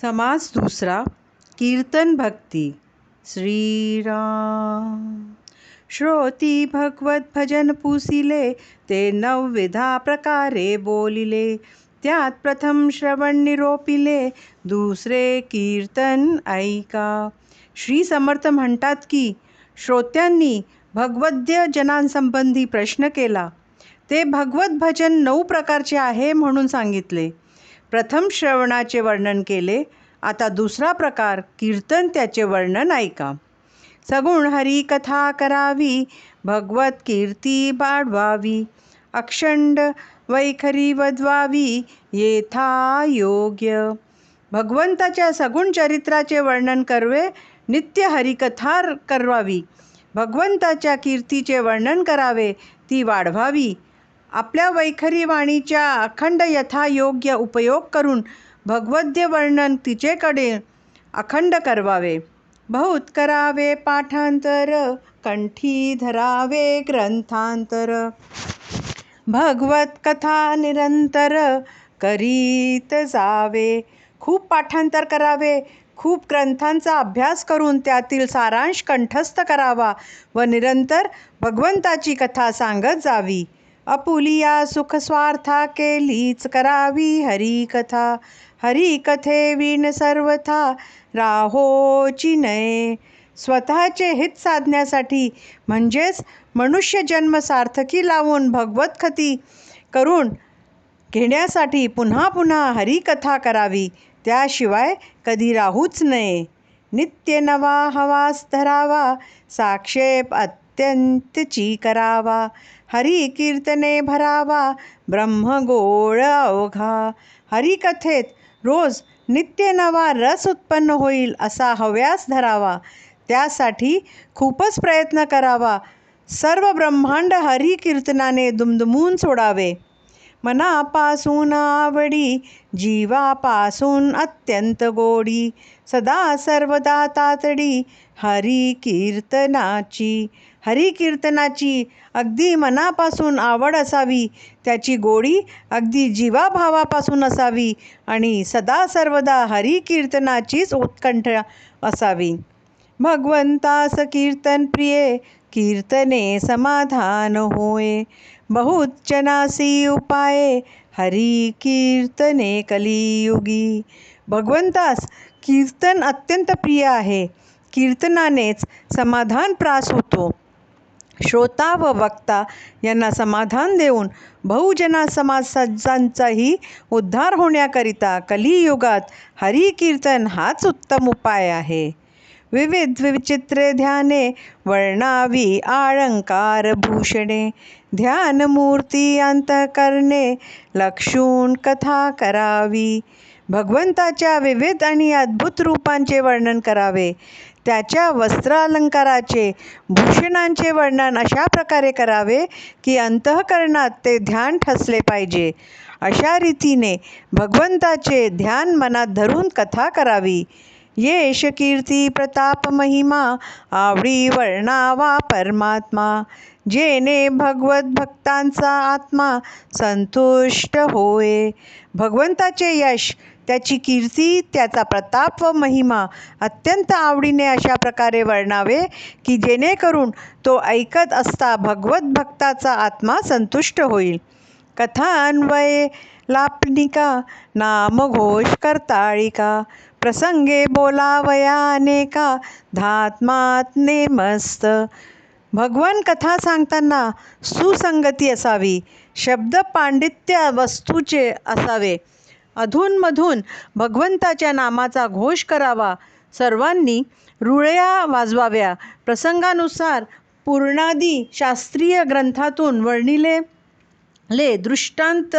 समास दूसरा कीर्तन भक्ति। श्रीराम श्रोती भगवत भजन पुसिले, ते नवविधा प्रकारे बोलिले। त्यात प्रथम श्रवण निरोपिले, दुसरे कीर्तन ऐका। श्री समर्थ म्हणतात की श्रोत्यांनी भगवद्य जनांसंबंधी प्रश्न केला. ते भगवत भजन 9 प्रकारचे आहे म्हणून सांगितले. प्रथम श्रवणाचे वर्णन केले. आता दुसरा प्रकार कीर्तन, त्याचे वर्णन ऐका. सगुण हरी कथा करावी, भगवत कीर्ती वाढवावी. अखंड वैखरी वदवावी, येथा योग्य. भगवंताच्या सगुण चरित्राचे वर्णन करवे, नित्य हरिकथा करवावी. भगवंताच्या कीर्तीचे वर्णन करावे, ती वाढवावी. आपल्या वैखरी वाणीच्या अखंड यथायोग्य उपयोग करून भगवद्य वर्णन तिचेकडे अखंड करवावे. बहुत करावे पाठांतर, कंठी धरावे ग्रंथांतर. भगवत कथा निरंतर, करीत जावे. खूप पाठांतर करावे, खूप ग्रंथांचा अभ्यास करून त्यातील सारांश कंठस्थ करावा व निरंतर भगवंताची कथा सांगत जावी. आपुलिया सुख स्वार्था केलीच करावी हरिकथा. हरिकथे विण सर्वथा राहोची नये. स्वतःचे हित साधण्यासाठी म्हणजेच मनुष्य जन्म सार्थकी लावून भगवतकथी करून घेण्यासाठी पुन्हा पुन्हा हरिकथा करावी. त्याशिवाय कधी राहूच नये. नित्य नवा हवास धरावा, साक्षेप अत्यंतची करावा. हरी कीर्तने भरावा, ब्रह्मगोळ अवघा. हरिकथेत रोज नित्य नवा रस उत्पन्न होईल असा हव्यास धरावा. त्यासाठी खूपच प्रयत्न करावा. सर्व ब्रह्मांड हरी कीर्तनाने दुमदुमून सोडावे. मनापासून आवडी, जीवापासून अत्यंत गोडी. सदा सर्वदा तातडी, हरी कीर्तनाची. हरी कीर्तनाची अगदी मनापासून आवड असावी, त्याची गोडी अगदी जीवाभावापासून असावी आणि सदा सर्वदा हरी कीर्तनाचीच उत्कंठ असावी. भगवंतास कीर्तन प्रिये, कीर्तने समाधान होय. बहुत जनासी उपाये, हरी कीर्तने कलियुगी. भगवंतास कीर्तन अत्यंत प्रिय आहे. कीर्तनानेच समाधान प्रास होतो. श्रोता व वक्ता यांना समाधान देऊन बहुजना समाजांचाही उद्धार होण्याकरिता कलियुगात हरी कीर्तन हाच उत्तम उपाय आहे. विविध विचित्रे ध्याने, वर्णावी अलंकार भूषणे. ध्यान मूर्ती अंतःकरणे, लक्षून कथा करावी. भगवंताच्या विविध आणि अद्भुत रूपांचे वर्णन करावे. त्याच्या वस्त्रालंकाराचे, भूषणांचे वर्णन अशा प्रकारे करावे की अंतःकरणात ते ध्यान ठसले पाहिजे. अशा रीतीने भगवंताचे ध्यान मनात धरून कथा करावी. येश कीर्ती प्रताप महिमा, आवडी वर्णावा परमात्मा. जेने भगवत भक्तांचा आत्मा संतुष्ट होय. भगवंताचे यश, त्याची कीर्ती, त्याचा प्रताप व महिमा अत्यंत आवडीने अशा प्रकारे वर्णावे की जेणेकरून तो ऐकत असता भगवत भक्ताचा आत्मा संतुष्ट होईल. कथा अन्वय लापनिका, नामघोष करताळिका. प्रसंगे बोलावया अनेका, धात्मात नेमस्त. भगवान कथा सांगताना सुसंगती असावी. शब्द पांडित्य वस्तूचे असावे. अधूनमधून भगवंताच्या नामाचा घोष करावा. सर्वांनी रुळया वाजवाव्या. प्रसंगानुसार पुराणादी शास्त्रीय ग्रंथातून वर्णिलेले दृष्टांत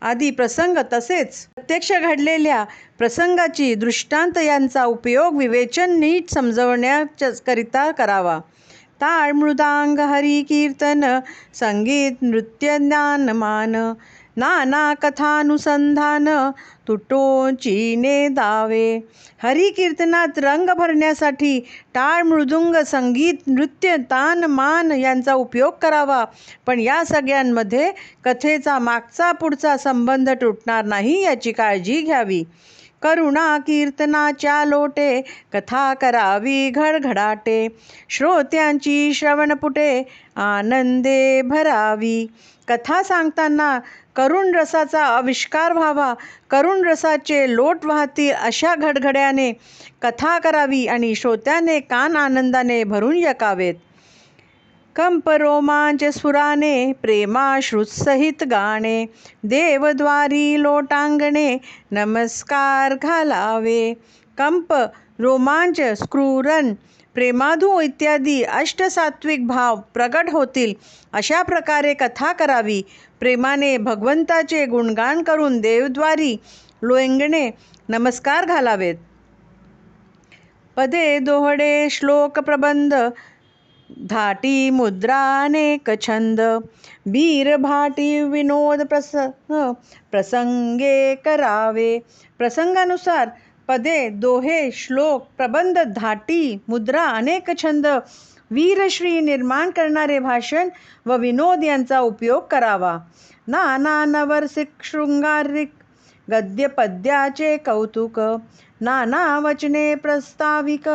आदी प्रसंग तसेच प्रत्यक्ष घडलेल्या प्रसंगाची दृष्टांत यांचा उपयोग विवेचन नीट समजवण्याकरिता करावा. टाळ मृदांग हरी कीर्तन, संगीत नृत्य ज्ञानमान. नाना कथानुसंधान, तुटोंची नेदावे. हरी कीर्तनात रंग भरण्यासाठी टाळ मृदुंग, संगीत नृत्य तान मान यांचा उपयोग करावा. पण या सगळ्यांमध्ये कथेचा मागचा पुढचा संबंध तुटणार नाही याची काळजी घ्यावी. करुणा कीर्तनाच्या लोटे, कथा करावी घडघडाटे. श्रोत्यांची श्रवणपुटे, आनंदे भरावी. कथा सांगताना करुण रसाचा आविष्कार व्हावा, करुण रसाचे लोट वाहतील अशा घडघड्याने कथा करावी आणि श्रोत्याने कान आनंदाने भरून ऐकावेत. कंप रोमांच स्फुराने, प्रेमाश्रुसहित गाणे. देवद्वारी लोटांगणे, नमस्कार घालावे. कंप, रोमांच, स्फुरण, प्रेमाधू इत्यादी अष्टसात्विक भाव प्रगट होतील अशा प्रकारे कथा करावी. प्रेमाने भगवंताचे गुणगान करून देवद्वारी लोंगणे नमस्कार घालावेत. पदे दोहडे श्लोक प्रबंध, धाटी मुद्रा अनेक छंद. बीर भाटी विनोद प्रसंगे करावे. प्रसंगानुसार पदे, दोहे, श्लोक, प्रबंध, धाटी, मुद्रा, अनेक छंद, वीरश्री निर्माण करणारे भाषण व विनोद यांचा उपयोग करावा. नाना नवरसिक शृंगारिक गद्य पद्याचे कौतुक. नाना वचने प्रस्ताविक,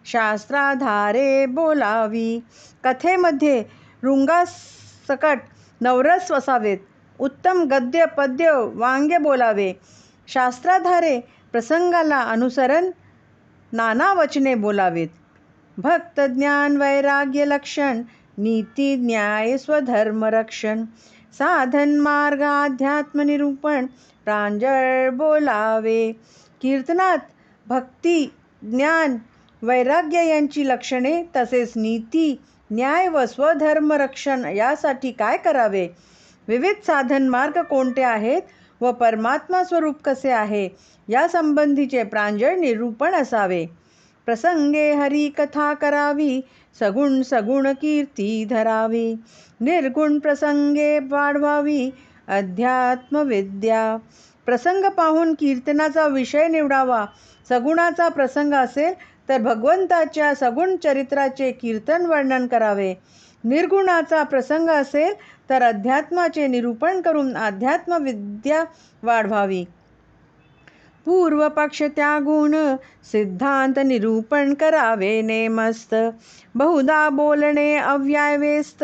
शास्त्राधारे बोलावी. कथेमध्ये रुंगासकट नवरस वसावेत. उत्तम गद्य पद्य वांग्य बोलावे. शास्त्राधारे प्रसंगाला अनुसरण नाना वचने बोलावेत. भक्त ज्ञान वैराग्य लक्षण, नीती न्याय स्वधर्म रक्षण. साधन मार्ग अध्यात्म निरूपण, प्रांजळ बोलावे. कीर्तनात भक्ती, ज्ञान, वैराग्य यांची लक्षणे तसेच नीती, न्याय व स्वधर्म रक्षण यासाठी काय करावे, विविध साधन मार्ग कोणते आहेत व परमात्मा स्वरूप कसे आहे या संबंधीचे प्रांजळ निरूपण असावे. प्रसंगे हरी कथा करावी, सगुण सगुण कीर्ती धरावी. निर्गुण प्रसंगे वाढवावी, अध्यात्म विद्या. प्रसंग पाहून कीर्तनाचा विषय निवडावा. सगुणाचा प्रसंग असेल तर भगवंताच्या सगुण चरित्राचे कीर्तन वर्णन करावे. निर्गुणाचा प्रसंग असेल तर अध्यात्माचे निरूपण करून अध्यात्म विद्या वाढवावी. पूर्व पक्ष त्यागून सिद्धांत निरूपण करावे नेमस्त. बहुधा बोलणे अव्यायवेस्त,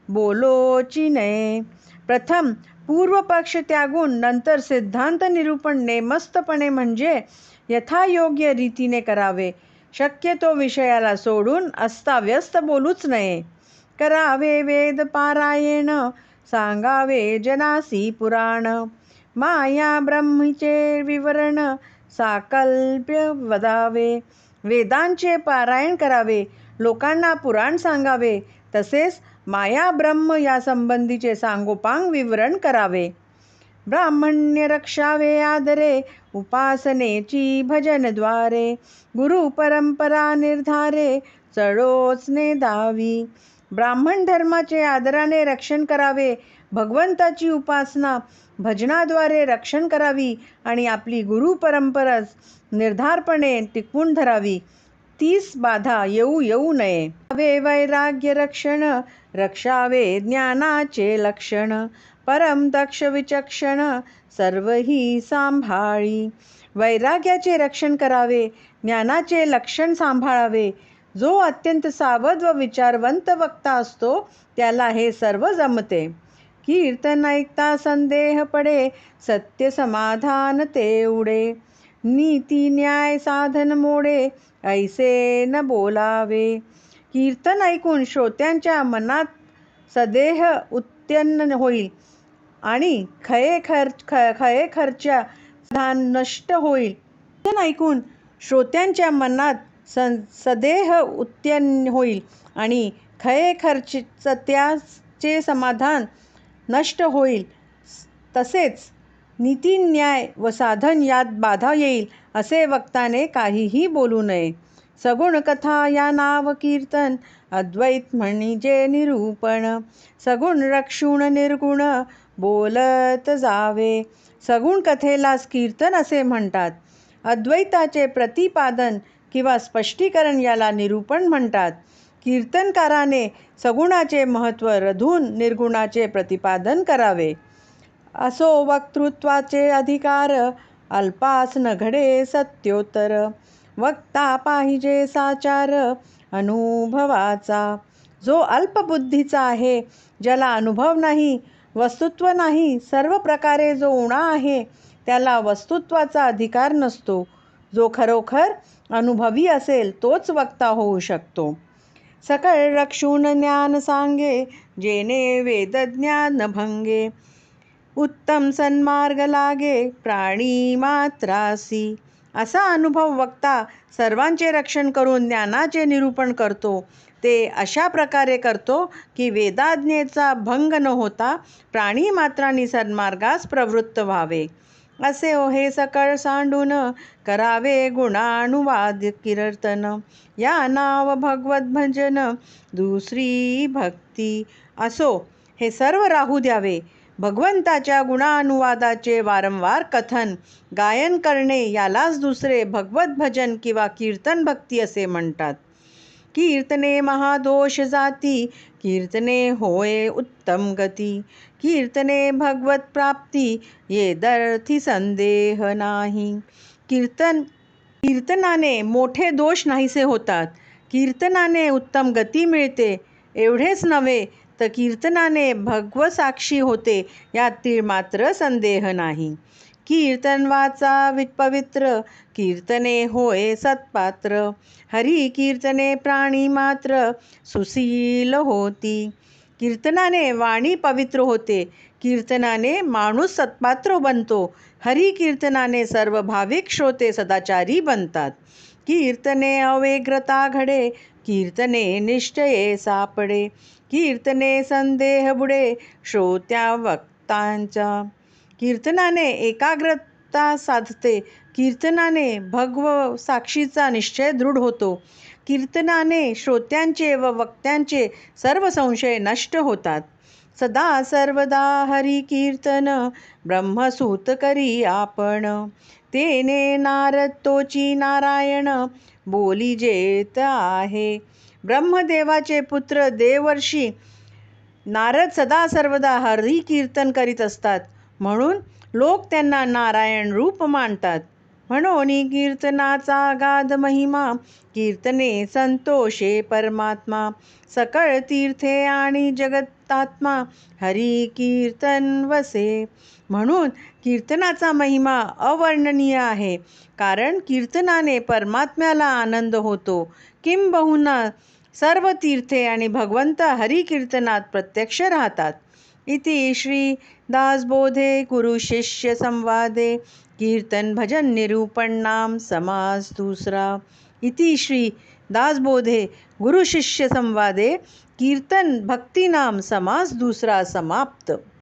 बोलोची नये. प्रथम पूर्व पक्ष त्यागून नंतर सिद्धांत निरूपण नेमस्तपणे म्हणजे यथायोग्य रीतीने करावे. शक्यतो विषयाला सोडून अस्ताव्यस्त बोलूच नये. करावे वेद पारायण, सांगावे जनासी पुराण. माया ब्रह्मीचे विवरण, साकल्प्य वदावे. वेदांचे पारायण करावे, लोकांना पुराण सांगावे, तसेच माया ब्रह्म या संबंधीचे सांगोपांग विवरण करावे. ब्राह्मण्य रक्षावे आदरे, उपासनेची भजनद्वारे. गुरु परंपरा निर्धारे, चढोचने दावी. ब्राह्मण धर्माचे आदराने रक्षण करावे, भगवंताची उपासना भजनाद्वारे रक्षण करावी आणि आपली गुरु परंपराच निर्धारपणे टिकवून धरावी. तीस बाधा येऊ नये. वैराग्य रक्षण, रक्षावे ज्ञानाचे लक्षण. परम दक्ष विचक्षण, सर्वही सांभाळी. वैराग्याचे रक्षण करावे, ज्ञानाचे लक्षण सांभाळावे. जो अत्यंत सावध व विचारवंत वक्ता असतो त्याला हे सर्व जमते. कीर्तन ऐकता संदेह पडे, सत्य समाधान ते उडे. नीती न्याय साधन मोडे, ऐसे न बोलावे. कीर्तन ऐकून श्रोत्यांच्या मनात सदेह उत्पन्न होईल आणि खये खर्चा धान नष्ट होईल. कीर्तन ऐकून श्रोत्यांच्या मनात सदेह उत्पन्न होईल आणि खये खर्चाचे समाधान नष्ट होईल. तसेच नीती न्याय व साधन यात बाधा येईल असे वक्ताने काहीही बोलू नये. सगुण कथा या नाव कीर्तन, अद्वैत म्हणजे निरूपण. सगुण रक्षुण निर्गुण, बोलत जावे. सगुण कथेलाच कीर्तन असे म्हणतात. अद्वैताचे प्रतिपादन किंवा स्पष्टीकरण याला निरूपण म्हणतात. कीर्तनकाराने सगुणाचे महत्त्व रधून निर्गुणाचे प्रतिपादन करावे. असो वक्तृत्वाचे अधिकार, अल्पास न घडे सत्योत्तर. वक्ता पाहिजे साचार अनुभवाचा. जो अल्पबुद्धीचा आहे, ज्याला अनुभव नाही, वस्तुत्व नाही, सर्व प्रकारे जो उणा आहे, त्याला वस्तुत्वाचा अधिकार नसतो. जो खरोखर अनुभवी असेल तोच वक्ता होऊ शकतो. सकळ रक्षून ज्ञान सांगे, जेणे वेदज्ञान भंगे. उत्तम सन्मार्ग लागे, प्राणी मात्रासी. असा अनुभव वक्ता सर्वांचे रक्षण करून ज्ञानाचे निरूपण करतो. ते अशा प्रकारे करतो की वेदाज्ञेचा भंग न होता प्राणी मात्रांनी सन्मार्गास प्रवृत्त व्हावे. असे हे सकळ सांडून करावे गुणानुवाद कीर्तन. या नाव भगवत भजन दुसरी भक्ती. असो हे सर्व राहू द्यावे. भगवंताच्या गुणानुवादाचे वारंवार कथन गायन करणे यालाच दुसरे भगवत भजन किंवा कीर्तन भक्ती असे म्हणतात. कीर्तने महादोष जाती, कीर्तने होय उत्तम गती. कीर्तने भगवत प्राप्ती, येदर्थी संदेह नाही. कीर्तनाने मोठे दोष नाहीसे होतात. कीर्तनाने उत्तम गती मिळते. एवढेच नव्हे तर कीर्तनाने भगवसाक्षी होते, यातील मात्र संदेह नाही. कीर्तन वाचा पवित्र, कीर्तने होय सत्पात्र. हरी कीर्तने प्राणी मात्र, सुशील होती. कीर्तनाने वाणी पवित्र होते. कीर्तनाने माणूस सत्पात्र बनतो. हरी कीर्तनाने सर्व भाविक श्रोते सदाचारी बनतात. कीर्तने अवेग्रता घडे, कीर्तने निश्चये सापडे. कीर्तने संदेह बुडे, श्रोत्या वक्तांचा. कीर्तनाने एकाग्रता साधते. कीर्तनाने भगव साक्षीचा निश्चय दृढ होतो. कीर्तनाने श्रोत्यांचे व वक्त्यांचे सर्व संशय नष्ट होतात. सदा सर्वदा हरी कीर्तन, ब्रह्मसूत करी आपण. तेने नारद तोची नारायण, बोली जेत आहे. ब्रह्मदेवाचे पुत्र देवर्षी नारद सदा सर्वदा हरी कीर्तन करीत असतात, म्हणून लोक त्यांना नारायण रूप मानतात. म्हणून कीर्तनाचा गाध महिमा, कीर्तने संतोषे परमात्मा. सकळ तीर्थे आणि जगतात्मा, हरी कीर्तन वसे. म्हणून कीर्तनाचा महिमा अवर्णनीय आहे, कारण कीर्तनाने परमात्म्याला आनंद होतो. किंबहुना सर्व तीर्थे आणि भगवंत हरी कीर्तनात प्रत्यक्ष राहतात. इति श्री दासबोधे गुरु शिष्य संवादे कीर्तन भजन निरूपण नाम समास दूसरा. इति श्री दासबोधे गुरु शिष्य संवादे कीर्तन भक्ति नाम समास दूसरा समाप्त.